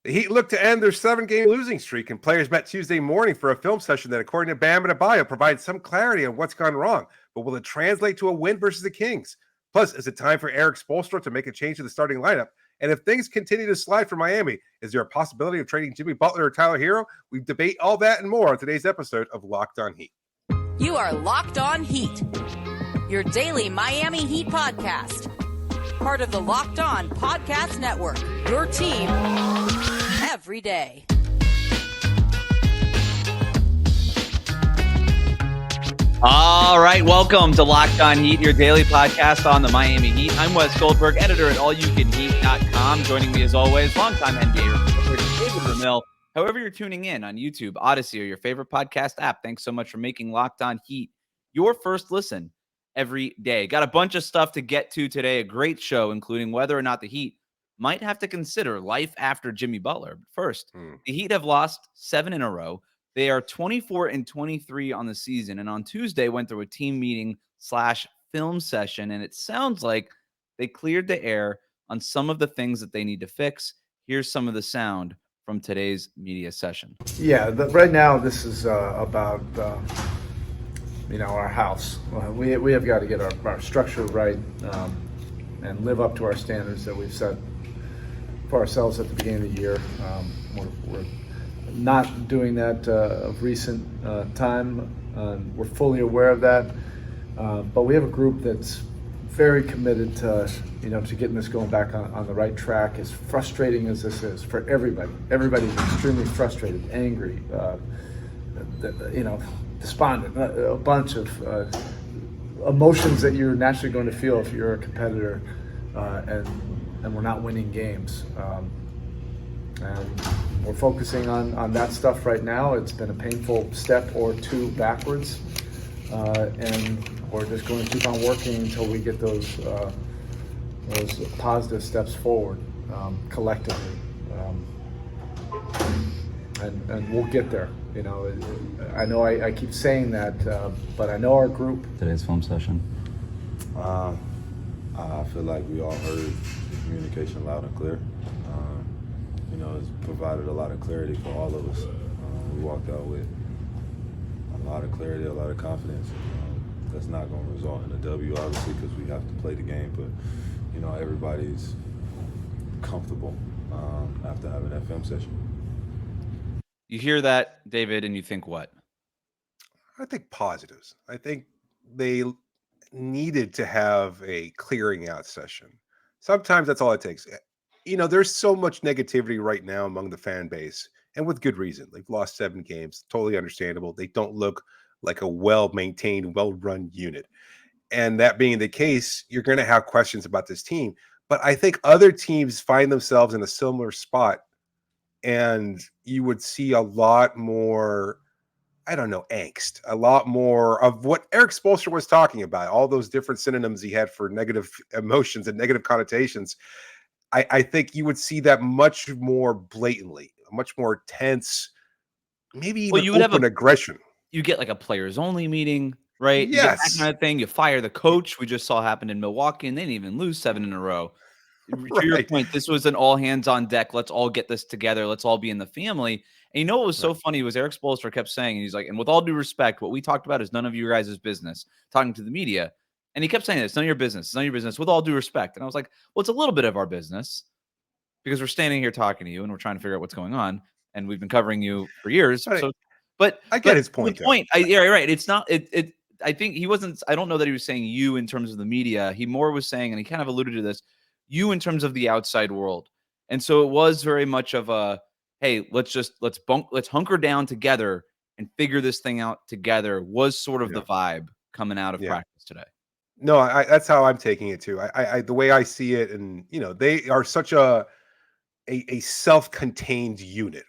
The Heat look to end their 7-game losing streak, and players met Tuesday morning for a film session that, according to Bam Adebayo, provides some clarity on what's gone wrong. But will it translate to a win versus the Kings? Plus, is it time for Erik Spoelstra to make a change to the starting lineup? And if things continue to slide for Miami, is there a possibility of trading Jimmy Butler or Tyler Herro? We debate all that and more on today's episode of Locked On Heat. You are Locked On Heat, your daily Miami Heat podcast. Part of the Locked On Podcast Network, your team every day. All right, welcome to Locked On Heat, your daily podcast on the Miami Heat. I'm Wes Goldberg, editor at allyoucanheat.com. Joining me as always, longtime NBA reporter David Ramil. However you're tuning in on YouTube, Odyssey, or your favorite podcast app, thanks so much for making Locked On Heat your first listen every day. Got a bunch of stuff to get to today, a great show, including whether or not the Heat might have to consider life after Jimmy Butler. But first, the Heat have lost 7 in a row. They are 24-23 on the season, and on Tuesday went through a team meeting / film session, and it sounds like they cleared the air on some of the things that they need to fix. Here's some of the sound from today's media session. Yeah, right now this is about our house. We have got to get our structure right and live up to our standards that we've set for ourselves at the beginning of the year. We're not doing that of recent time. We're fully aware of that, but we have a group that's very committed to getting this going back on the right track. As frustrating as this is for everybody, everybody's extremely frustrated, angry, despondent, a bunch of emotions that you're naturally going to feel if you're a competitor, and we're not winning games. And we're focusing on that stuff right now. It's been a painful step or two backwards, and we're just going to keep on working until we get those positive steps forward collectively, and we'll get there. I know I keep saying that, but I know our group. Today's film session. I feel like we all heard the communication loud and clear. It's provided a lot of clarity for all of us. We walked out with a lot of clarity, a lot of confidence. That's not going to result in a W, obviously, because we have to play the game. But, everybody's comfortable after having that film session. You hear that, David, and you think what? I think positives. I think they needed to have a clearing out session. Sometimes that's all it takes. There's so much negativity right now among the fan base, and with good reason. They've lost 7 games. Totally understandable. They don't look like a well-maintained, well-run unit. And that being the case, you're going to have questions about this team. But I think other teams find themselves in a similar spot, and you would see a lot more, angst, a lot more of what Erik Spoelstra was talking about, all those different synonyms he had for negative emotions and negative connotations. I think you would see that much more blatantly, much more tense, maybe even you would open aggression. You get like a players only meeting, right? Yes. You get that kind of thing. You fire the coach. We just saw happen in Milwaukee, and they didn't even lose 7 in a row. Right. To your point, this was an all hands on deck. Let's all get this together. Let's all be in the family. And what was so funny was Erik Spoelstra kept saying, and he's like, and with all due respect, what we talked about is none of you guys' business, talking to the media. And he kept saying, it's none of your business. It's none of your business, with all due respect. And I was like, well, it's a little bit of our business because we're standing here talking to you and we're trying to figure out what's going on. And we've been covering you for years. Right. But I get his point. Right. It's not, I think he wasn't, I don't know that he was saying you in terms of the media. He more was saying, and he kind of alluded to this, you in terms of the outside world. And so it was very much of a, hey, let's hunker down together and figure this thing out together, was sort of the vibe coming out of practice today. No, that's how I'm taking it too. I the way I see it, and they are such a self-contained unit.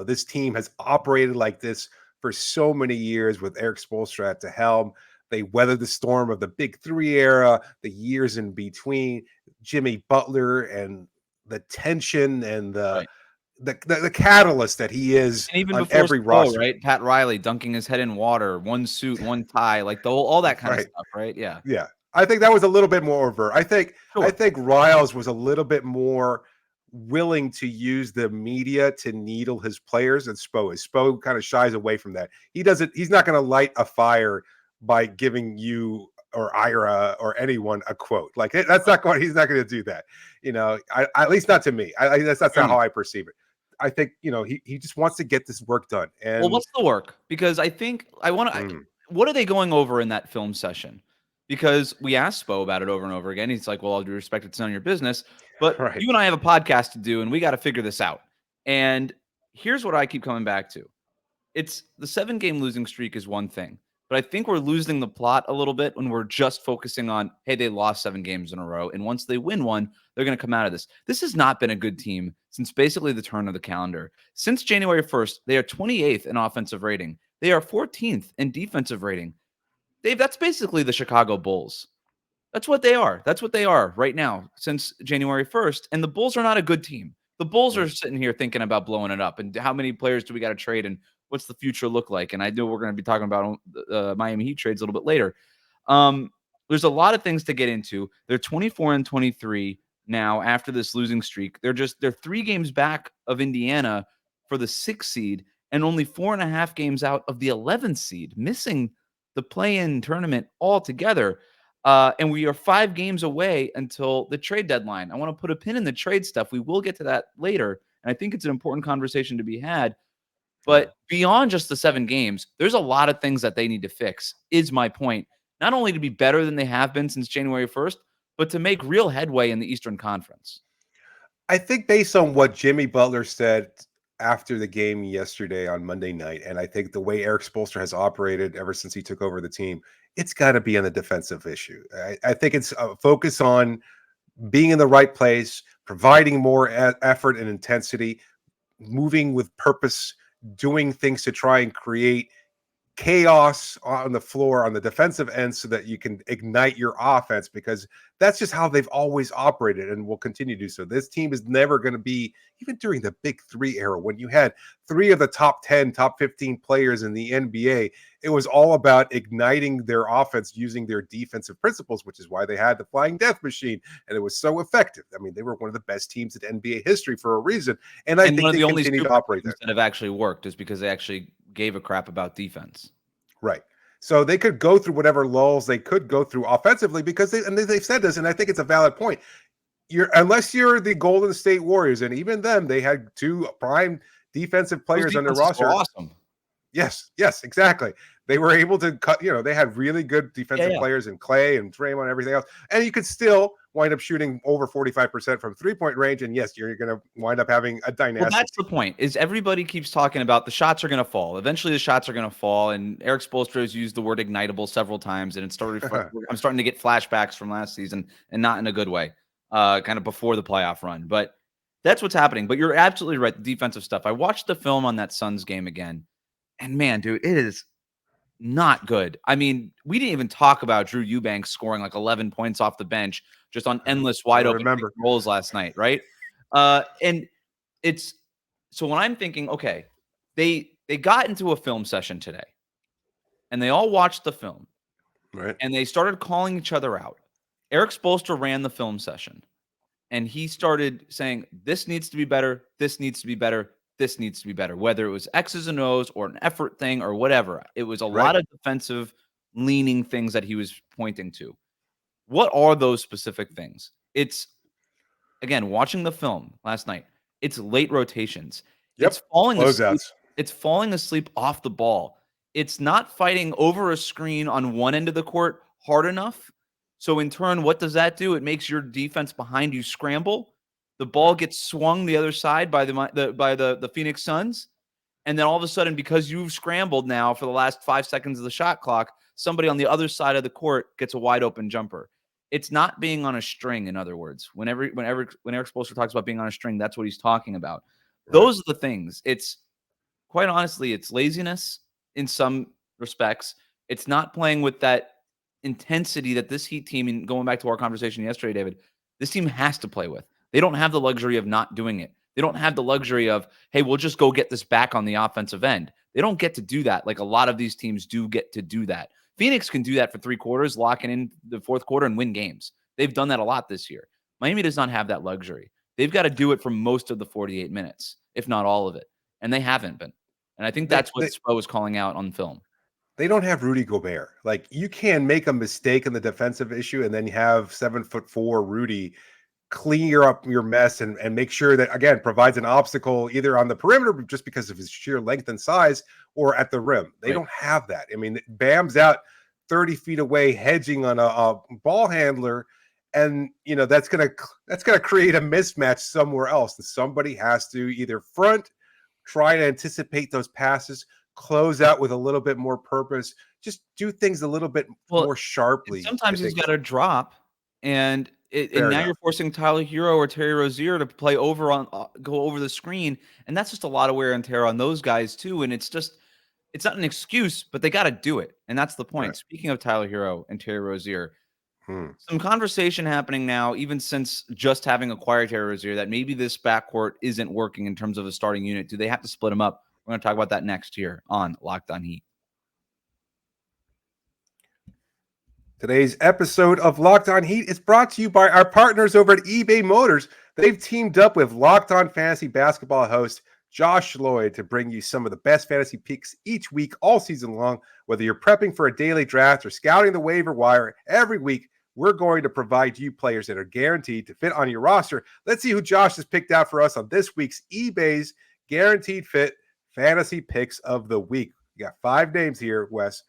This team has operated like this for so many years with Erik Spoelstra at the helm. They weathered the storm of the Big Three era, the years in between, Jimmy Butler, and the tension and the catalyst that he is, and even on every roster, right? Pat Riley dunking his head in water, one suit, one tie, like all that kind of stuff, right? Yeah, yeah. I think that was a little bit more overt. I think Riles was a little bit more willing to use the media to needle his players, and Spo kind of shies away from that. He's not going to light a fire by giving you or Ira or anyone a quote. Like that's not going. He's not going to do that. At least not to me. That's not how I perceive it. I think he just wants to get this work done. And well, what's the work? Because I think I want to. What are they going over in that film session? Because we asked Spo about it over and over again. He's like, "Well, all due respect, it's none of your business." But Right. you and I have a podcast to do, and we got to figure this out. And here's what I keep coming back to: it's the 7-game losing streak is one thing, but I think we're losing the plot a little bit when we're just focusing on, hey, they lost 7 games in a row, and once they win one, they're going to come out of this. This has not been a good team since basically the turn of the calendar. Since January 1st, they are 28th in offensive rating. They are 14th in defensive rating. Dave, that's basically the Chicago Bulls. That's what they are. That's what they are right now since January 1st, and the Bulls are not a good team. The Bulls are sitting here thinking about blowing it up, and how many players do we got to trade, and what's the future look like? And I know we're going to be talking about Miami Heat trades a little bit later. There's a lot of things to get into. They're 24-23 now after this losing streak. They're 3 games back of Indiana for the 6th seed and only 4.5 games out of the 11th seed, missing the play-in tournament altogether. And we are 5 games away until the trade deadline. I want to put a pin in the trade stuff. We will get to that later. And I think it's an important conversation to be had. But beyond just the 7 games, there's a lot of things that they need to fix, is my point. Not only to be better than they have been since January 1st, but to make real headway in the Eastern Conference. I think based on what Jimmy Butler said after the game yesterday on Monday night, and I think the way Erik Spoelstra has operated ever since he took over the team, it's got to be on the defensive issue. I think it's a focus on being in the right place, providing more effort and intensity, moving with purpose, doing things to try and create chaos on the floor on the defensive end so that you can ignite your offense, because that's just how they've always operated and will continue to do so. This team is never going to be, even during the Big 3 era, when you had 3 of the top 10, top 15 players in the NBA, it was all about igniting their offense using their defensive principles, which is why they had the Flying Death Machine, and it was so effective. I mean, they were one of the best teams in NBA history for a reason, and I think one of they the only continue to operate that have actually worked is because they actually gave a crap about defense. Right. So they could go through whatever lulls they could go through offensively, because they've said this, and I think it's a valid point. Unless you're the Golden State Warriors, and even them, they had 2 prime defensive players on their roster. Awesome. Yes, exactly. They were able to cut, they had really good defensive players in Clay and Draymond and everything else. And you could still wind up shooting over 45% from 3-point range. And yes, you're going to wind up having a dynamic. Well, that's the point, is everybody keeps talking about the shots are going to fall. Eventually the shots are going to fall. And Erik Spoelstra has used the word ignitable several times. And I'm starting to get flashbacks from last season, and not in a good way, kind of before the playoff run. But that's what's happening. But you're absolutely right. The defensive stuff. I watched the film on that Suns game again. And man, dude, it is not good. I mean, we didn't even talk about Drew Eubanks scoring like 11 points off the bench just on endless wide open rolls last night, right? And it's so when I'm thinking, okay, they got into a film session today, and they all watched the film, right? And they started calling each other out. Erik Spoelstra ran the film session, and he started saying, "This needs to be better. This needs to be better. This needs to be better," whether it was X's and O's or an effort thing or whatever. It was a lot of defensive leaning things that he was pointing to. What are those specific things? It's, again, watching the film last night, it's late rotations. Yep. It's falling asleep. Closeouts. It's falling asleep off the ball. It's not fighting over a screen on one end of the court hard enough. So in turn, what does that do? It makes your defense behind you scramble. The ball gets swung the other side by the Phoenix Suns. And then all of a sudden, because you've scrambled now for the last 5 seconds of the shot clock, somebody on the other side of the court gets a wide open jumper. It's not being on a string, in other words. When Erik Spoelstra talks about being on a string, that's what he's talking about. Right. Those are the things. It's, quite honestly, it's laziness in some respects. It's not playing with that intensity that this Heat team, and going back to our conversation yesterday, David, this team has to play with. They don't have the luxury of not doing it. They don't have the luxury of, hey, we'll just go get this back on the offensive end. They don't get to do that like a lot of these teams do get to do that. Phoenix can do that for 3 quarters, locking in the 4th quarter and win games. They've done that a lot this year. Miami does not have that luxury. they've got to do it for most of the 48 minutes, if not all of it. And they haven't been. And I think that's what Spo was calling out on film. They don't have Rudy Gobert. Like, you can make a mistake in the defensive issue and then you have 7'4" Rudy clear up your mess and make sure that, again, provides an obstacle either on the perimeter just because of his sheer length and size or at the rim. They don't have that. I mean, Bam's out 30 feet away hedging on a ball handler, and that's gonna create a mismatch somewhere else. And somebody has to either front, try to anticipate those passes, close out with a little bit more purpose, just do things a little bit more sharply. Sometimes he's got to drop, and now you're forcing Tyler Herro or Terry Rozier to play go over the screen, and that's just a lot of wear and tear on those guys too. And it's not an excuse, but they got to do it, and that's the point. Right. Speaking of Tyler Herro and Terry Rozier, some conversation happening now, even since just having acquired Terry Rozier, that maybe this backcourt isn't working in terms of a starting unit. Do they have to split them up? We're going to talk about that next here on Locked On Heat. Today's episode of Locked On Heat is brought to you by our partners over at eBay Motors. They've teamed up with Locked On Fantasy Basketball host Josh Lloyd to bring you some of the best fantasy picks each week, all season long. Whether you're prepping for a daily draft or scouting the waiver wire, every week we're going to provide you players that are guaranteed to fit on your roster. Let's see who Josh has picked out for us on this week's eBay's Guaranteed Fit Fantasy Picks of the Week. You got 5 names here, Wes.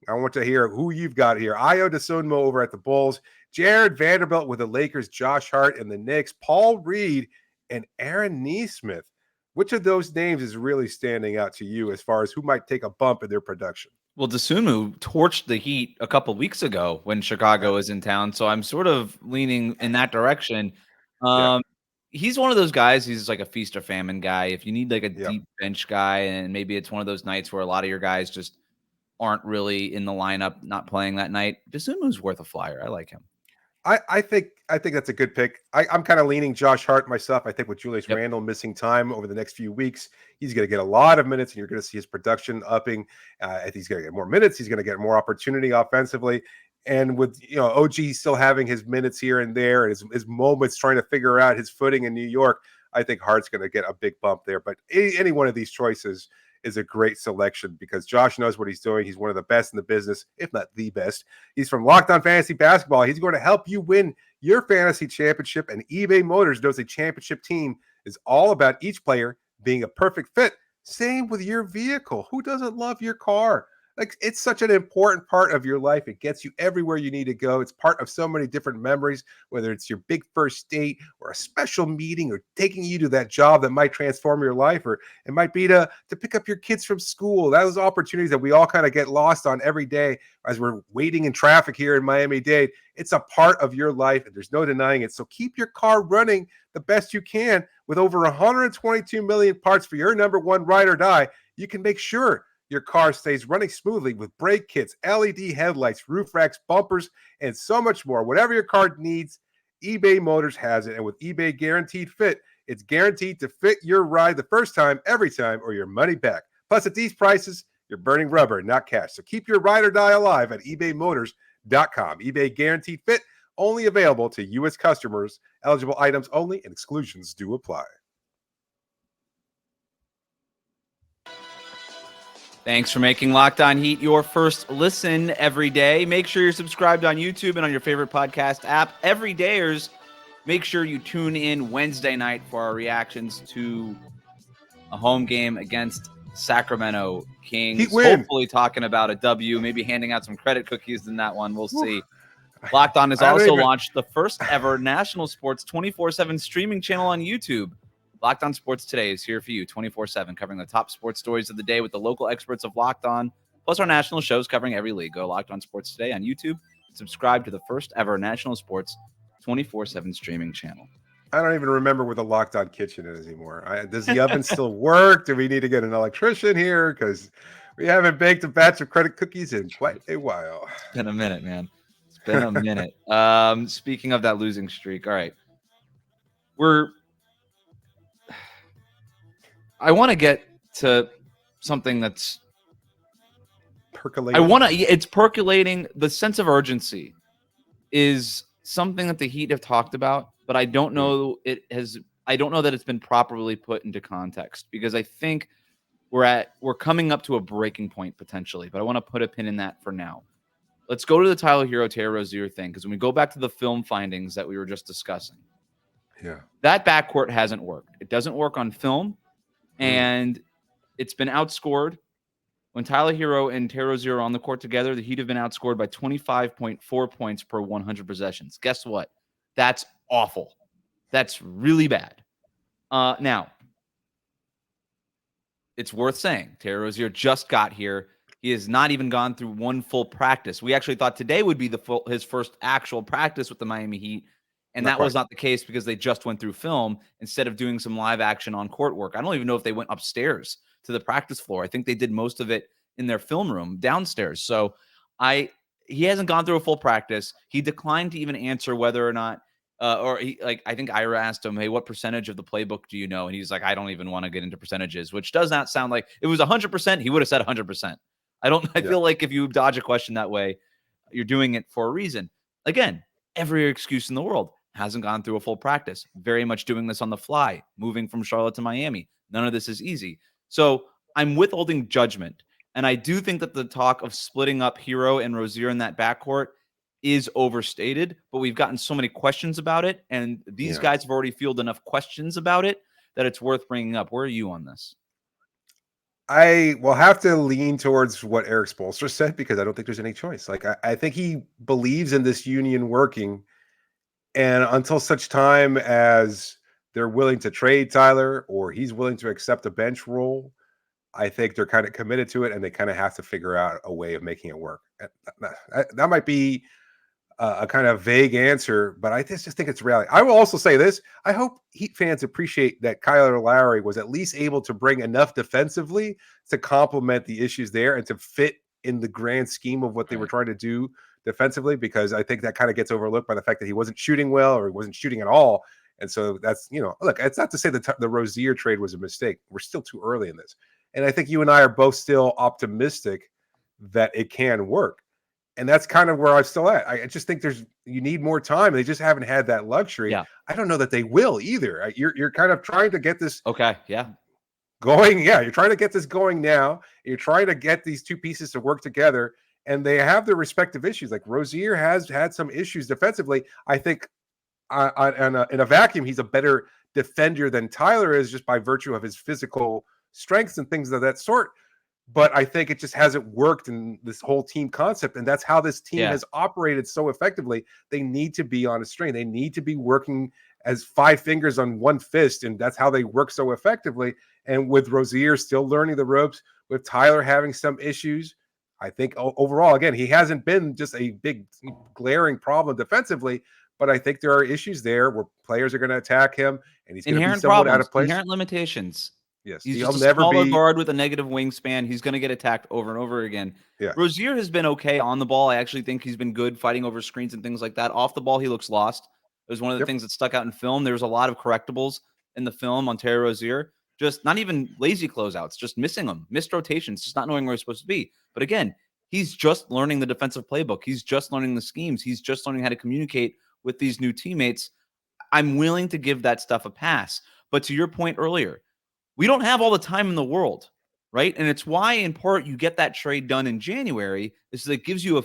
I want to hear who you've got here. Ayo Dosunmu over at the Bulls, Jared Vanderbilt with the Lakers, Josh Hart and the Knicks, Paul Reed and Aaron Nesmith. Which of those names is really standing out to you as far as who might take a bump in their production? Well, Dosunmu torched the Heat a couple weeks ago when Chicago was in town, so I'm sort of leaning in that direction. He's one of those guys. He's like a feast or famine guy. If you need like a deep bench guy, and maybe it's one of those nights where a lot of your guys just aren't really in the lineup, not playing that night, Dosunmu's worth a flyer. I like him. I think that's a good pick. I'm kind of leaning Josh Hart myself. I think with Julius Randle missing time over the next few weeks, he's going to get a lot of minutes, and you're going to see his production upping. I think he's going to get more minutes. He's going to get more opportunity offensively. And with OG still having his minutes here and there, and his moments trying to figure out his footing in New York, I think Hart's going to get a big bump there. But any one of these choices is a great selection because Josh knows what he's doing. He's one of the best in the business, if not the best. He's from Locked On Fantasy Basketball. He's going to help you win your fantasy championship, and eBay Motors knows a championship team is all about each player being a perfect fit. Same with your vehicle. Who doesn't love your car? Like, it's such an important part of your life. It gets you everywhere you need to go. It's part of so many different memories, whether it's your big first date or a special meeting or taking you to that job that might transform your life, or it might be to pick up your kids from school. Those opportunities that we all kind of get lost on every day as we're waiting in traffic here in Miami-Dade. It's a part of your life, and there's no denying it. So keep your car running the best you can. With over 122 million parts for your number one ride or die, you can make sure your car stays running smoothly with brake kits, LED headlights, roof racks, bumpers, and so much more. Whatever your car needs, eBay Motors has it. And with eBay Guaranteed Fit, it's guaranteed to fit your ride the first time, every time, or your money back. Plus, at these prices, you're burning rubber, not cash. So keep your ride or die alive at ebaymotors.com. eBay Guaranteed Fit, only available to U.S. customers. Eligible items only, and exclusions do apply. Thanks for making Locked On Heat your first listen every day. Make sure you're subscribed on YouTube and on your favorite podcast app. Everydayers, make sure you tune in Wednesday night for our reactions to a home game against Sacramento Kings. Hopefully talking about a W, maybe handing out some credit cookies in that one. We'll see. Locked On has also launched the first ever national sports 24/7 streaming channel on YouTube. Locked On Sports Today is here for you 24/7, covering the top sports stories of the day with the local experts of Locked On, plus our national shows covering every league. Go to Locked On Sports Today on YouTube. Subscribe to the first ever national sports 24/7 streaming channel. I don't even remember where the Locked On kitchen is anymore. Does the oven still work? Do we need to get an electrician here? Because we haven't baked a batch of credit cookies in quite a while. It's been a minute, man. It's been a minute. Speaking of that losing streak, all right. I want to get to something that's percolating. It's percolating. The sense of urgency is something that the Heat have talked about, but I don't know it has I don't know that it's been properly put into context, because I think we're coming up to a breaking point potentially, but I want to put a pin in that for now. Let's go to the Tyler Herro, Herro Rozier thing, because when we go back to the film findings that we were just discussing, that backcourt hasn't worked. It doesn't work on film, and it's been outscored. When Tyler Herro and Herro Rozier are on the court together, the Heat have been outscored by 25.4 points per 100 possessions. Guess what? That's awful. That's really bad. Now, it's worth saying, Herro Rozier just got here. He has not even gone through one full practice. We actually thought today would be his first actual practice with the Miami Heat, and that was not the case because they just went through film instead of doing some live action on court work. I don't even know if they went upstairs to the practice floor. I think they did most of it in their film room downstairs. So he hasn't gone through a full practice. He declined to even answer whether or not I think Ira asked him, hey, what percentage of the playbook do you know? And he's like, I don't even want to get into percentages, which does not sound like it was 100%. He would have said 100%. I feel like if you dodge a question that way, you're doing it for a reason. Again, every excuse in the world. Hasn't gone through a full practice. Very much doing this on the fly, moving from Charlotte to Miami. None of this is easy. So I'm withholding judgment. And I do think that the talk of splitting up Herro and Rozier in that backcourt is overstated, but we've gotten so many questions about it, and these guys have already fielded enough questions about it that it's worth bringing up. Where are you on this? I will have to lean towards what Erik Spoelstra said, because I don't think there's any choice. Like, I think he believes in this union working, and until such time as they're willing to trade Tyler or he's willing to accept a bench role, I think they're kind of committed to it, and they kind of have to figure out a way of making it work. That might be a kind of vague answer, but I just think it's reality. I will also say this. I hope Heat fans appreciate that Kyle Lowry was at least able to bring enough defensively to complement the issues there and to fit in the grand scheme of what they were trying to do defensively, because I think that kind of gets overlooked by the fact that he wasn't shooting well, or he wasn't shooting at all. And so that's, look, it's not to say that the Rozier trade was a mistake. We're still too early in this. And I think you and I are both still optimistic that it can work. And that's kind of where I'm still at. I just think you need more time. They just haven't had that luxury. Yeah. I don't know that they will either. You're kind of trying to get this going. Yeah, you're trying to get this going now. You're trying to get these two pieces to work together, and they have their respective issues. Like Rozier has had some issues defensively. I think in a vacuum, he's a better defender than Tyler is, just by virtue of his physical strengths and things of that sort. But I think it just hasn't worked in this whole team concept. And that's how this team has operated so effectively. They need to be on a string. They need to be working as 5 fingers on one fist. And that's how they work so effectively. And with Rozier still learning the ropes, with Tyler having some issues, I think overall, again, he hasn't been just a big glaring problem defensively. But I think there are issues there where players are going to attack him, and he's going to be somewhat out of place. Inherent limitations. Yes, he's just a smaller guard with a negative wingspan. He's going to get attacked over and over again. Yeah. Rozier has been okay on the ball. I actually think he's been good fighting over screens and things like that. Off the ball, he looks lost. It was one of the things that stuck out in film. There was a lot of correctables in the film on Herro Rozier. Just not even lazy closeouts, just missing them, missed rotations, just not knowing where he's supposed to be. But again, he's just learning the defensive playbook. He's just learning the schemes. He's just learning how to communicate with these new teammates. I'm willing to give that stuff a pass. But to your point earlier, we don't have all the time in the world, right? And it's why, in part, you get that trade done in January, is that it gives you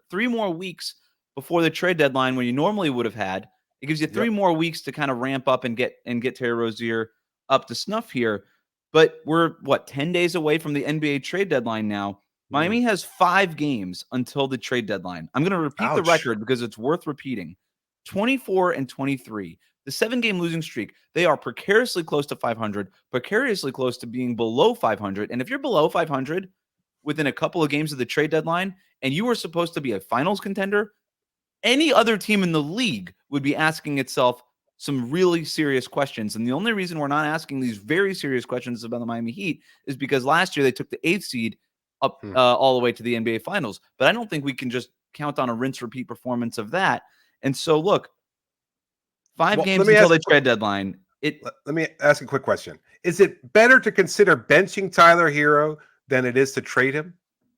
3 more weeks before the trade deadline when you normally would have had. It gives you 3 more weeks to kind of ramp up and get Herro Rozier up to snuff here. But we're 10 days away from the NBA trade deadline now. Miami has 5 games until the trade deadline. I'm going to repeat the record because it's worth repeating. 24-23. The 7-game losing streak, they are precariously close to 500, precariously close to being below 500. And if you're below 500 within a couple of games of the trade deadline, and you were supposed to be a finals contender, any other team in the league would be asking itself some really serious questions. And the only reason we're not asking these very serious questions about the Miami Heat is because last year they took the 8th seed up all the way to the NBA Finals. But I don't think we can just count on a rinse-repeat performance of that. And so, look, 5 games until the trade deadline. Let me ask a quick question. Is it better to consider benching Tyler Herro than it is to trade him?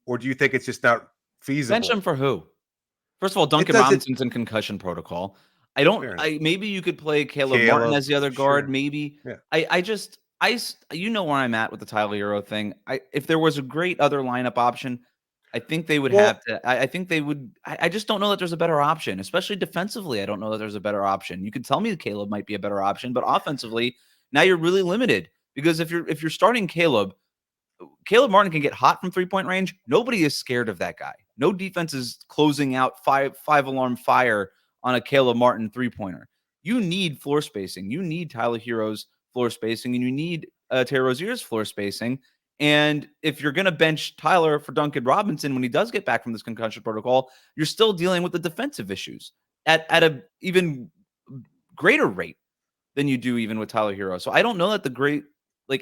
Or do you think it's just not feasible? Bench him for who? First of all, Duncan Robinson's in concussion protocol. I don't. Fair enough. Maybe you could play Caleb Martin as the other guard. sure. Maybe. Yeah. You know where I'm at with the Tyler Hero thing. If there was a great other lineup option, I think they would Well, have to. I think they would. I just don't know that there's a better option, especially defensively. I don't know that there's a better option. You could tell me that Caleb might be a better option, but offensively, now you're really limited because if you're starting Caleb Martin can get hot from 3-point range. Nobody is scared of that guy. No defense is closing out five alarm fire on a Caleb Martin 3-pointer. You need floor spacing. You need Tyler Hero's floor spacing, and you need Herro and Rozier's floor spacing. And if you're going to bench Tyler for Duncan Robinson when he does get back from this concussion protocol, you're still dealing with the defensive issues at a even greater rate than you do even with Tyler Hero. So I don't know that the great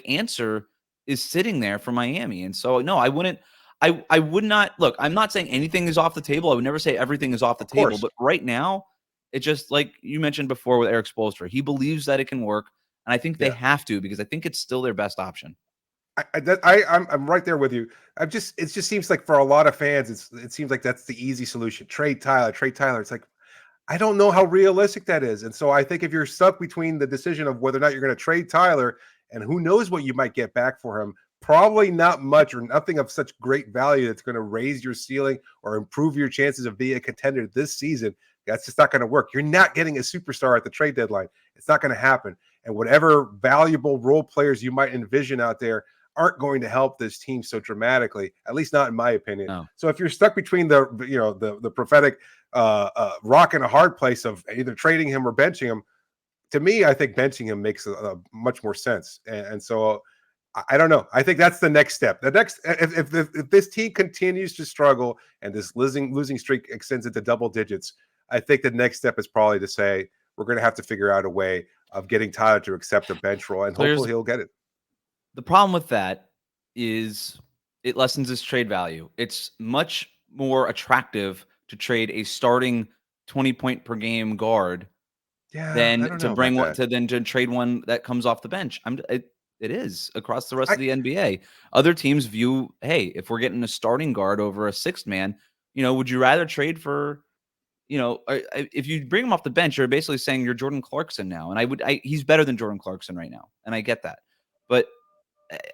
answer is sitting there for Miami. And so, no, I wouldn't. I would not. Look, I'm not saying anything is off the table. I would never say everything is off the table. But right now, it's just like you mentioned before with Erik Spoelstra. He believes that it can work. And I think they have to, because I think it's still their best option. I'm right there with you. It just seems like for a lot of fans, it seems like that's the easy solution. Trade Tyler. It's like, I don't know how realistic that is. And so I think if you're stuck between the decision of whether or not you're going to trade Tyler and who knows what you might get back for him, probably not much or nothing of such great value that's going to raise your ceiling or improve your chances of being a contender this season, that's just not going to work. You're not getting a superstar at the trade deadline. It's not going to happen. And whatever valuable role players you might envision out there aren't going to help this team so dramatically, at least not in my opinion. No. So if you're stuck between the prophetic rock and a hard place of either trading him or benching him, to me, I think benching him makes a much more sense. And so I don't know. I think that's the next step. The next, if this team continues to struggle and this losing streak extends into double digits, I think the next step is probably to say we're going to have to figure out a way of getting Tyler to accept a bench role, and hopefully he'll get it. The problem with that is it lessens his trade value. It's much more attractive to trade a starting 20-point per game guard than to trade one that comes off the bench. It is across the rest of the NBA. Other teams view, hey, if we're getting a starting guard over a sixth man, would you rather trade for, if you bring him off the bench, you're basically saying you're Jordan Clarkson now. And he's better than Jordan Clarkson right now. And I get that. But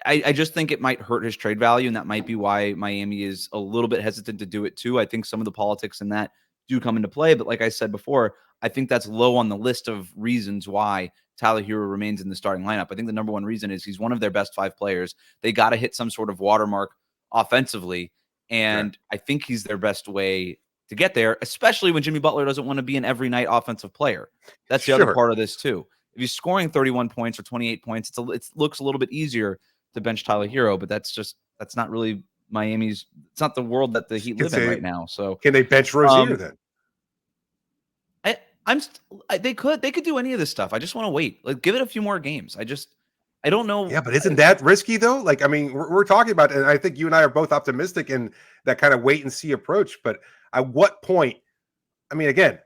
I just think it might hurt his trade value, and that might be why Miami is a little bit hesitant to do it too. I think some of the politics in that do come into play, but like I said before, I think that's low on the list of reasons why Tyler Hero remains in the starting lineup. I think the number one reason is he's one of their best 5 players. They got to hit some sort of watermark offensively, and I think he's their best way to get there, especially when Jimmy Butler doesn't want to be an every night offensive player. That's the other part of this too. If he's scoring 31 points or 28 points, it looks a little bit easier to bench Tyler Hero, but that's not really Miami's. It's not the world that the Heat live in right now. So can they bench Rozier then? They could do any of this stuff. I just want to wait. Give it a few more games. I don't know. Yeah, but isn't that risky though? We're talking about, and I think you and I are both optimistic in that kind of wait and see approach. But at what point? I mean, again,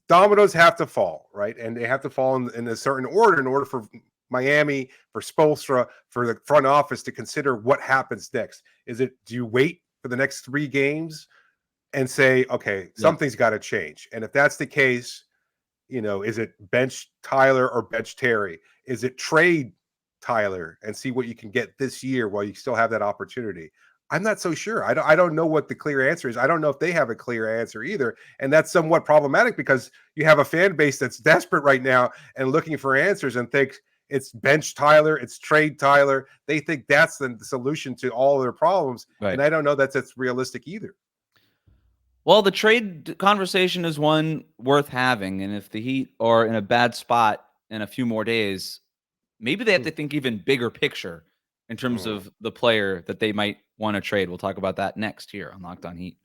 dominoes have to fall, right? And they have to fall in a certain order in order for Miami, for Spoelstra, for the front office to consider what happens next. Do you wait for the next 3 games and say, okay, something's got to change? And if that's the case, is it bench Tyler or bench Terry? Is it trade Tyler and see what you can get this year while you still have that opportunity? I'm not so sure. I don't know what the clear answer is. I don't know if they have a clear answer either. And that's somewhat problematic because you have a fan base that's desperate right now and looking for answers and thinks it's bench Tyler, it's trade Tyler. They think that's the solution to all of their problems. Right. And I don't know that's realistic either. Well, the trade conversation is one worth having. And if the Heat are in a bad spot in a few more days, maybe they have to think even bigger picture in terms of the player that they might want to trade. We'll talk about that next here on Locked On Heat.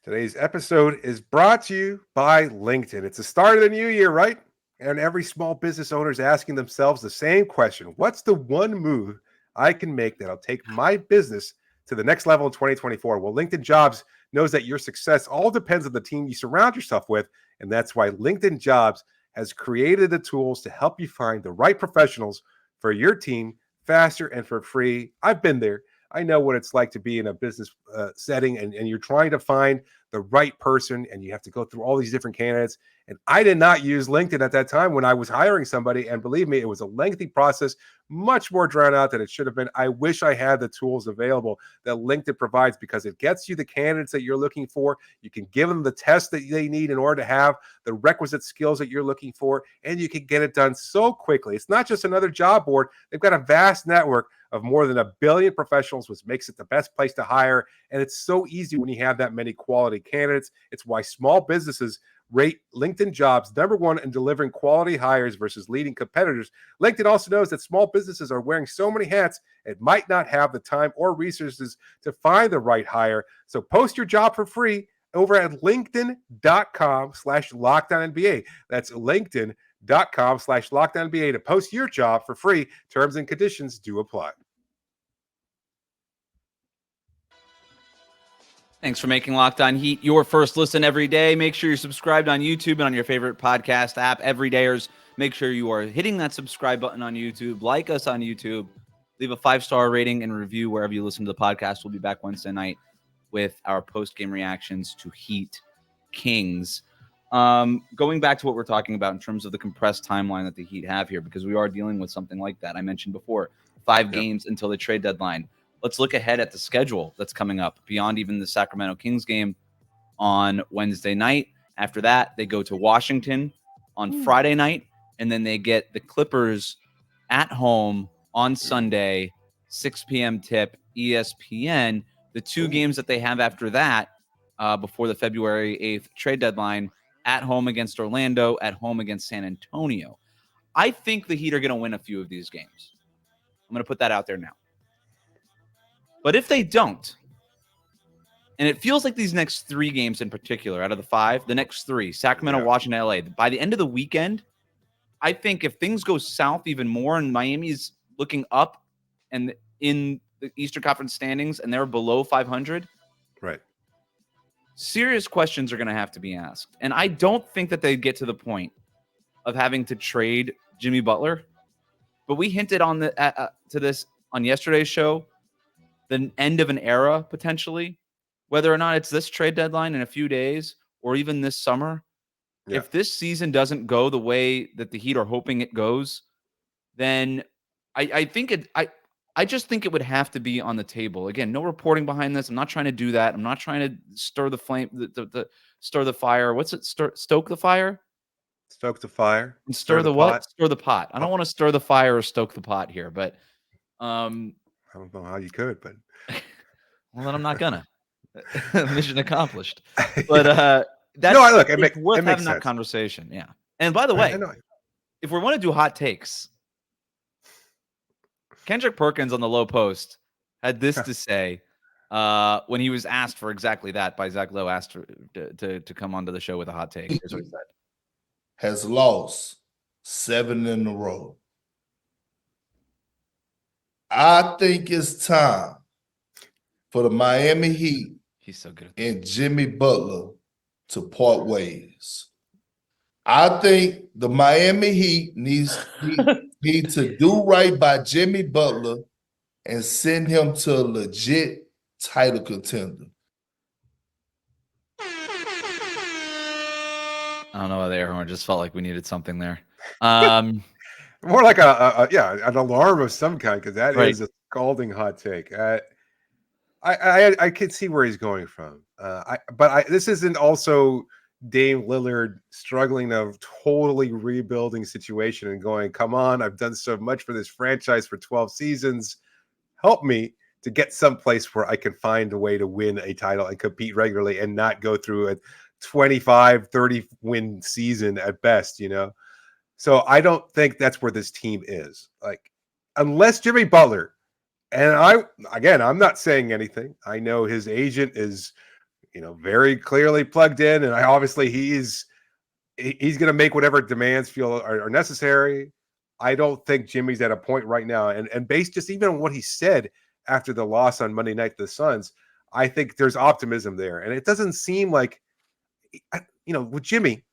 Today's episode is brought to you by LinkedIn. It's the start of the new year, right? And every small business owner is asking themselves the same question. What's the one move I can make that'll take my business to the next level in 2024? Well, LinkedIn Jobs knows that your success all depends on the team you surround yourself with. And that's why LinkedIn Jobs has created the tools to help you find the right professionals for your team faster and for free. I've been there. I know what it's like to be in a business setting and you're trying to find the right person, and you have to go through all these different candidates. And I did not use LinkedIn at that time when I was hiring somebody. And believe me, it was a lengthy process, much more drawn out than it should have been. I wish I had the tools available that LinkedIn provides, because it gets you the candidates that you're looking for. You can give them the test that they need in order to have the requisite skills that you're looking for, and you can get it done so quickly. It's not just another job board. They've got a vast network of more than 1 billion professionals, which makes it the best place to hire. And it's so easy when you have that many quality candidates. It's why small businesses rate LinkedIn Jobs #1 in delivering quality hires versus leading competitors. LinkedIn also knows that small businesses are wearing so many hats, it might not have the time or resources to find the right hire. So post your job for free over at linkedin.com/LockedOnNBA. That's linkedin.com/LockedOnNBA to post your job for free. Terms and conditions do apply. Thanks for making Locked On Heat your first listen every day. Make sure you're subscribed on YouTube and on your favorite podcast app. Everydayers, make sure you are hitting that subscribe button on YouTube. Like us on YouTube. Leave a 5-star rating and review wherever you listen to the podcast. We'll be back Wednesday night with our post-game reactions to Heat Kings. Going back to what we're talking about in terms of the compressed timeline that the Heat have here, because we are dealing with something like that. I mentioned before, 5 games until the trade deadline. Let's look ahead at the schedule that's coming up beyond even the Sacramento Kings game on Wednesday night. After that, they go to Washington on Friday night, and then they get the Clippers at home on Sunday, 6 p.m. tip, ESPN. The 2 games that they have after that, before the February 8th trade deadline, at home against Orlando, at home against San Antonio. I think the Heat are going to win a few of these games. I'm going to put that out there now. But if they don't, and it feels like these next 3 games in particular, out of the 5, the next 3, Sacramento, Washington, LA, by the end of the weekend, I think if things go south even more and Miami's looking up and in the Eastern Conference standings and they're below 500, right, serious questions are going to have to be asked. And I don't think that they get to the point of having to trade Jimmy Butler. But we hinted on to this on yesterday's show, the end of an era potentially, whether or not it's this trade deadline in a few days or even this summer. Yeah. If this season doesn't go the way that the Heat are hoping it goes, then I just think it would have to be on the table. Again, no reporting behind this. I'm not trying to do that. I'm not trying to stir the flame, stir the fire. What's it? Stoke the fire? Stoke the fire. And stir the what? Stir the pot. I don't want to stir the fire or stoke the pot here, but I don't know how you could, but well, then I'm not gonna. Mission accomplished. But that's look, it's worth having sense. that conversation. Yeah. And by the way, if we want to do hot takes, Kendrick Perkins on the Low Post had this to say when he was asked for exactly that by Zach Lowe, asked to come onto the show with a hot take. Here's what he said. Has lost 7 in a row. I think it's time for the Miami Heat He's so good and Jimmy Butler to part ways. I think the Miami Heat need to do right by Jimmy Butler and send him to a legit title contender. I don't know why the air horn just felt like we needed something there. More like an alarm of some kind, because that is a scalding hot take. I can see where he's going from. But this isn't also Dame Lillard struggling a totally rebuilding situation and going, come on, I've done so much for this franchise for 12 seasons. Help me to get someplace where I can find a way to win a title and compete regularly and not go through a 25, 30 win season at best, So I don't think that's where this team is. Like, unless Jimmy Butler, and I'm not saying anything. I know his agent is, very clearly plugged in, and obviously he's going to make whatever demands feel are necessary. I don't think Jimmy's at a point right now, and based just even on what he said after the loss on Monday night to the Suns, I think there's optimism there, and it doesn't seem like, with Jimmy,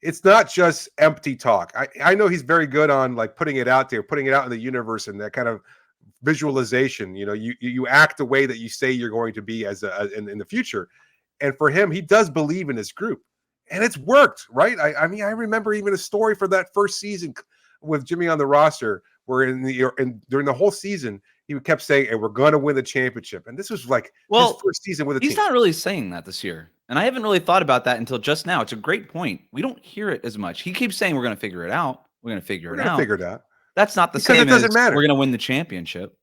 it's not just empty talk. I know he's very good on like putting it out there, putting it out in the universe, and that kind of visualization. You act the way that you say you're going to be in the future. And for him, he does believe in his group. And it's worked, right? I mean, I remember even a story for that first season with Jimmy on the roster where during the whole season, he kept saying, hey, we're going to win the championship. And this was like his first season with a team. He's not really saying that this year. And I haven't really thought about that until just now. It's a great point. We don't hear it as much. He keeps saying we're going to figure it out. We're going to figure it out. That's not the same it doesn't matter. We're going to win the championship.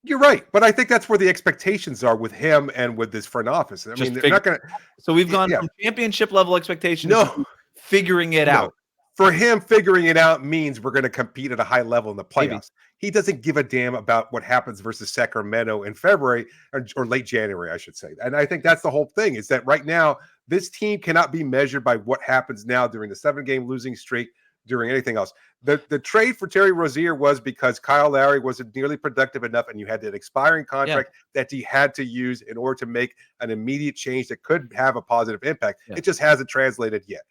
You're right. But I think that's where the expectations are with him and with this front office. I mean, they're not going to. So we've gone from championship level expectations to figuring it out. For him, figuring it out means we're going to compete at a high level in the playoffs. Maybe. He doesn't give a damn about what happens versus Sacramento in February or late January, I should say. And I think that's the whole thing is that right now, this team cannot be measured by what happens now during the 7-game losing streak, during anything else. The trade for Terry Rozier was because Kyle Lowry wasn't nearly productive enough, and you had an expiring contract that he had to use in order to make an immediate change that could have a positive impact. It just hasn't translated yet.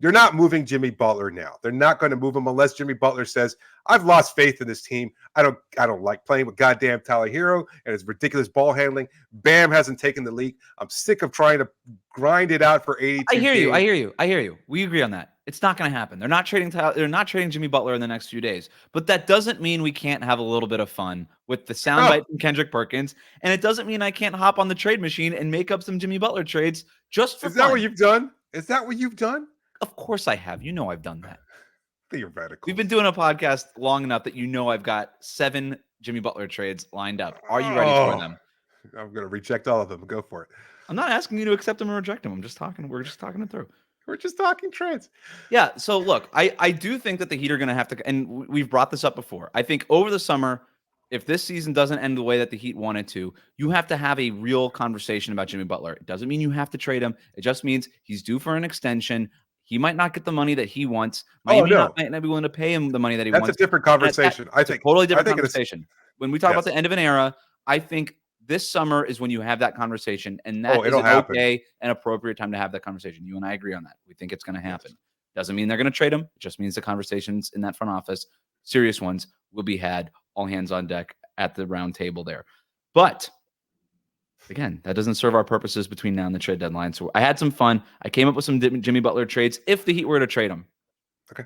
You're not moving Jimmy Butler now. They're not going to move him unless Jimmy Butler says, I've lost faith in this team. I don't like playing with goddamn Tyler Herro and his ridiculous ball handling. Bam hasn't taken the lead. I'm sick of trying to grind it out for 82 I hear you. We agree on that. It's not going to happen. They're not trading Jimmy Butler in the next few days. But that doesn't mean we can't have a little bit of fun with the soundbite from Kendrick Perkins. And it doesn't mean I can't hop on the trade machine and make up some Jimmy Butler trades just for fun. Is that what you've done? Is that what you've done? Of course I have. You know I've done that. Theoretical. We've been doing a podcast long enough that you know I've got 7 Jimmy Butler trades lined up. Are you ready for them? I'm going to reject all of them. Go for it. I'm not asking you to accept them or reject them. We're just talking it through. We're just talking trades. Yeah. So look, I do think that the Heat are going to have to, and we've brought this up before. I think over the summer, if this season doesn't end the way that the Heat wanted to, you have to have a real conversation about Jimmy Butler. It doesn't mean you have to trade him. It just means he's due for an extension. He might not get the money that he wants. Might not be willing to pay him the money that he wants. That's a different conversation. I think totally different conversation. When we talk about the end of an era, I think this summer is when you have that conversation, and that is an okay and appropriate time to have that conversation. You and I agree on that. We think it's going to happen. Doesn't mean they're going to trade him. It just means the conversations in that front office, serious ones, will be had. All hands on deck at the round table there. But again, that doesn't serve our purposes between now and the trade deadline. So I had some fun. I came up with some Jimmy Butler trades if the Heat were to trade him. Okay.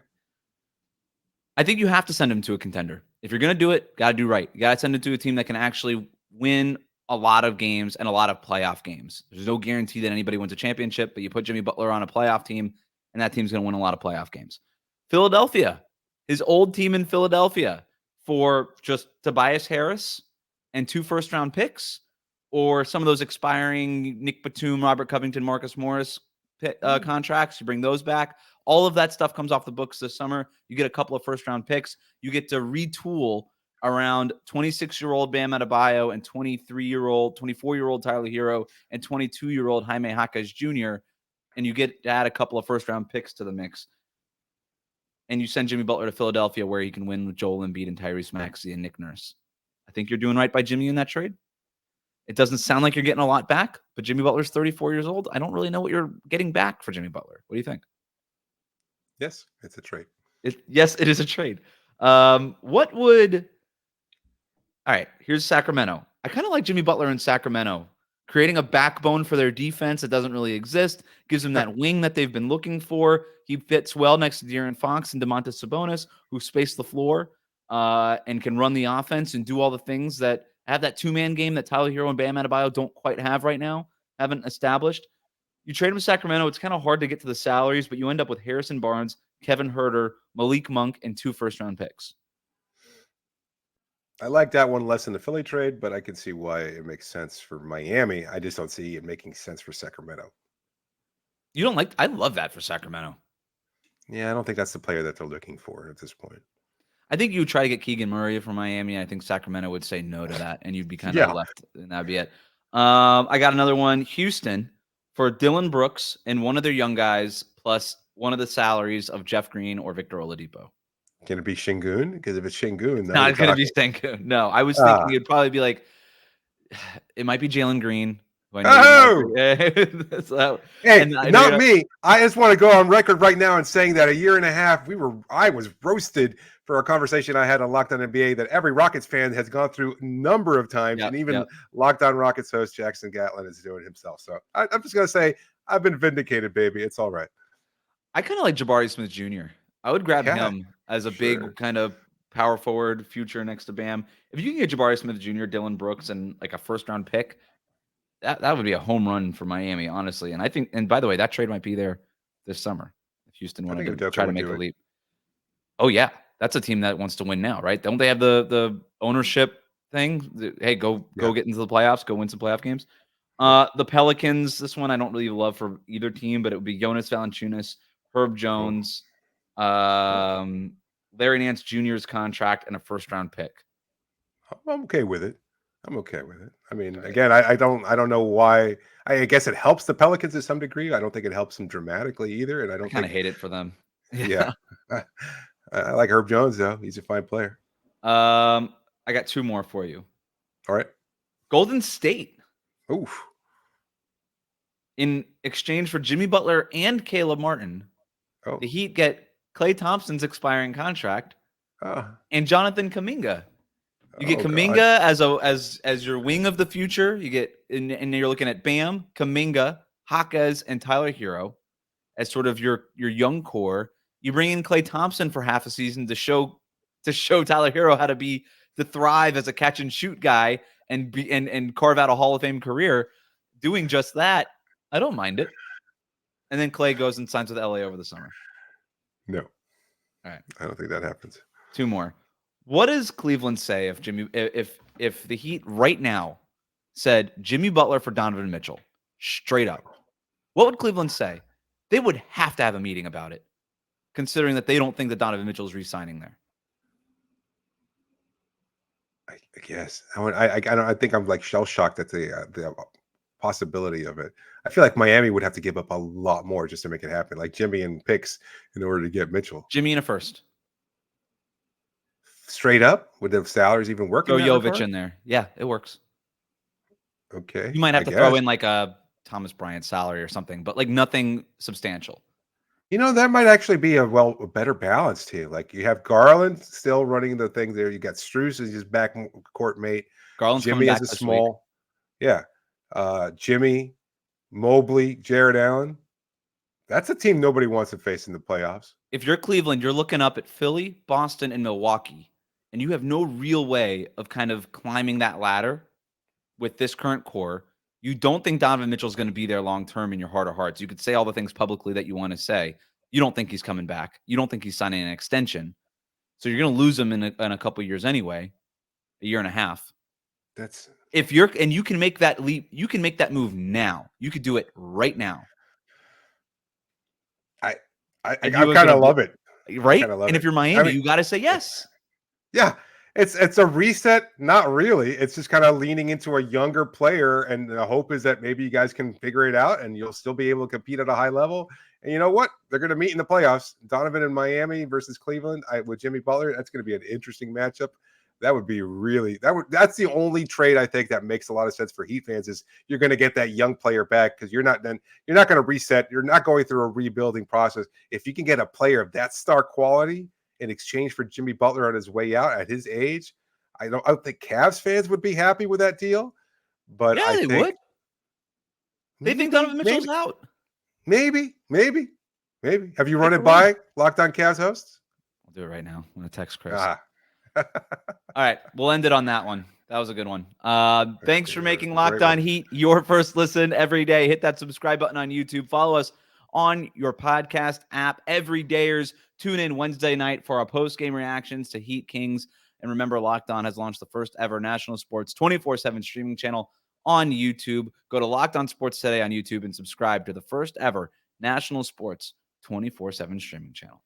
I think you have to send him to a contender. If you're going to do it, got to do right. You got to send him to a team that can actually win a lot of games and a lot of playoff games. There's no guarantee that anybody wins a championship, but you put Jimmy Butler on a playoff team, and that team's going to win a lot of playoff games. Philadelphia, his old team in Philadelphia, for just Tobias Harris and 2 first-round picks, or some of those expiring Nick Batum, Robert Covington, Marcus Morris contracts. You bring those back. All of that stuff comes off the books this summer. You get a couple of first-round picks. You get to retool around 26-year-old Bam Adebayo and 24-year-old Tyler Herro and 22-year-old Jaime Jaquez Jr., and you get to add a couple of first-round picks to the mix. And you send Jimmy Butler to Philadelphia where he can win with Joel Embiid and Tyrese Maxey and Nick Nurse. I think you're doing right by Jimmy in that trade. It doesn't sound like you're getting a lot back, but Jimmy Butler's 34 years old. I don't really know what you're getting back for Jimmy Butler. What do you think? Yes, it's a trade. Yes, it is a trade. All right, here's Sacramento. I kind of like Jimmy Butler in Sacramento, creating a backbone for their defense that doesn't really exist, gives them that wing that they've been looking for. He fits well next to De'Aaron Fox and Domantas Sabonis, who space the floor and can run the offense and do all the things that have that 2-man game that Tyler Herro and Bam Adebayo don't quite have right now, haven't established. You trade him to Sacramento, it's kind of hard to get to the salaries, but you end up with Harrison Barnes, Kevin Huerter, Malik Monk, and 2 first-round picks. I like that one less than the Philly trade, but I can see why it makes sense for Miami. I just don't see it making sense for Sacramento. You don't like? I love that for Sacramento. Yeah, I don't think that's the player that they're looking for at this point. I think you would try to get Keegan Murray from Miami. I think Sacramento would say no to that, and you'd be kind of left, and that'd be it. I got another one. Houston for Dylan Brooks and one of their young guys, plus one of the salaries of Jeff Green or Victor Oladipo. Can it be Şengün? Because if it's Şengün, no, it's going to be Şengün. No, I was thinking it'd probably be like, it might be Jalen Green. So, hey, not me. I just want to go on record right now and saying that a year and a half I was roasted for a conversation I had on Locked On NBA that every Rockets fan has gone through a number of times, Yep, and even yep. Locked On Rockets host Jackson Gatlin is doing himself. So I'm just going to say I've been vindicated, baby. It's all right. I kind of like Jabari Smith Jr. I would grab Yeah, him as a sure. big kind of power forward future next to Bam. If you can get Jabari Smith Jr., Dylan Brooks, and like a first round pick, that would be a home run for Miami, honestly. And I think, and by the way, that trade might be there this summer if Houston I wanted think to Udoka try to would make do a it. leap. Oh yeah, that's a team that wants to win now, right? Don't they have the ownership thing? Hey, go Yeah. get into the playoffs, go win some playoff games. The Pelicans, this one I don't really love for either team, but it would be Jonas Valanciunas, Herb Jones, Larry Nance Jr.'s contract, and a first round pick. I'm okay with it. I'm okay with it. I mean, again, I don't know why. I guess it helps the Pelicans to some degree. I don't think it helps them dramatically either, and I I don't kind of think. hate it for them. Yeah, I like Herb Jones though. He's a fine player. I got two more for you. All right. Golden State, Oof. in exchange for Jimmy Butler and Caleb Martin, Oh. the Heat get Klay Thompson's expiring contract Ah. and Jonathan Kuminga. You get Oh, God. Kuminga as your wing of the future. You get and you're looking at Bam, Kuminga, Hawkes, and Tyler Hero as sort of your young core. You bring in Klay Thompson for half a season to show Tyler Hero how to thrive as a catch and shoot guy and carve out a Hall of Fame career doing just that. I don't mind it. And then Klay goes and signs with LA over the summer. No. All right. I don't think that happens. Two more. What does Cleveland say if the Heat right now said Jimmy Butler for Donovan Mitchell straight up? What would Cleveland say? They would have to have a meeting about it, considering that they don't think that Donovan Mitchell is re-signing there. I guess. I think I'm like shell shocked at the possibility of it. I feel like Miami would have to give up a lot more just to make it happen, like Jimmy and picks in order to get Mitchell. Jimmy in a first. Straight up, would the salaries even work? Throw in that Jovic regard? in there. Yeah, it works. Okay, You might have I to throw guess. in like a Thomas Bryant salary or something, but like nothing substantial. That might actually be a better balance too. Like you have Garland still running the thing there. You got Strus as his backcourt mate. Garland's coming Jimmy back as a this week. small. Yeah. Jimmy, Mobley, Jared Allen. That's a team nobody wants to face in the playoffs. If you're Cleveland, you're looking up at Philly, Boston, and Milwaukee, and you have no real way of kind of climbing that ladder with this current core. You don't think Donovan Mitchell is going to be there long term in your heart of hearts. You could say all the things publicly that you want to say. You don't think he's coming back. You don't think he's signing an extension. So you're going to lose him in a couple of years anyway, a year and a half. That's You can make that leap. You can make that move now. You could do it right now. I kind of love it. Right? kinda love And if it. you're Miami, you got to say yes. Yeah, it's a reset. Not really. It's just kind of leaning into a younger player, and the hope is that maybe you guys can figure it out, and you'll still be able to compete at a high level. And you know what? They're going to meet in the playoffs. Donovan in Miami versus Cleveland with Jimmy Butler. That's going to be an interesting matchup. That would be that's the only trade I think that makes a lot of sense for Heat fans is you're going to get that young player back because you're not going to reset. You're not going through a rebuilding process. If you can get a player of that star quality in exchange for Jimmy Butler on his way out at his age, I don't think Cavs fans would be happy with that deal. But Yeah, they would. They think Donovan Mitchell's out. Maybe. Have you run Take it a by Locked On Cavs hosts? I'll do it right now. I'm going to text Chris. Ah. All right, we'll end it on that one. That was a good one. Thanks for making Great Locked On Heat your first listen every day. Hit that subscribe button on YouTube. Follow us on your podcast app. Everydayers, tune in Wednesday night for our post-game reactions to Heat Kings. And remember, Locked On has launched the first ever national sports 24/7 streaming channel on YouTube. Go to Locked On Sports today on YouTube and subscribe to the first ever national sports 24/7 streaming channel.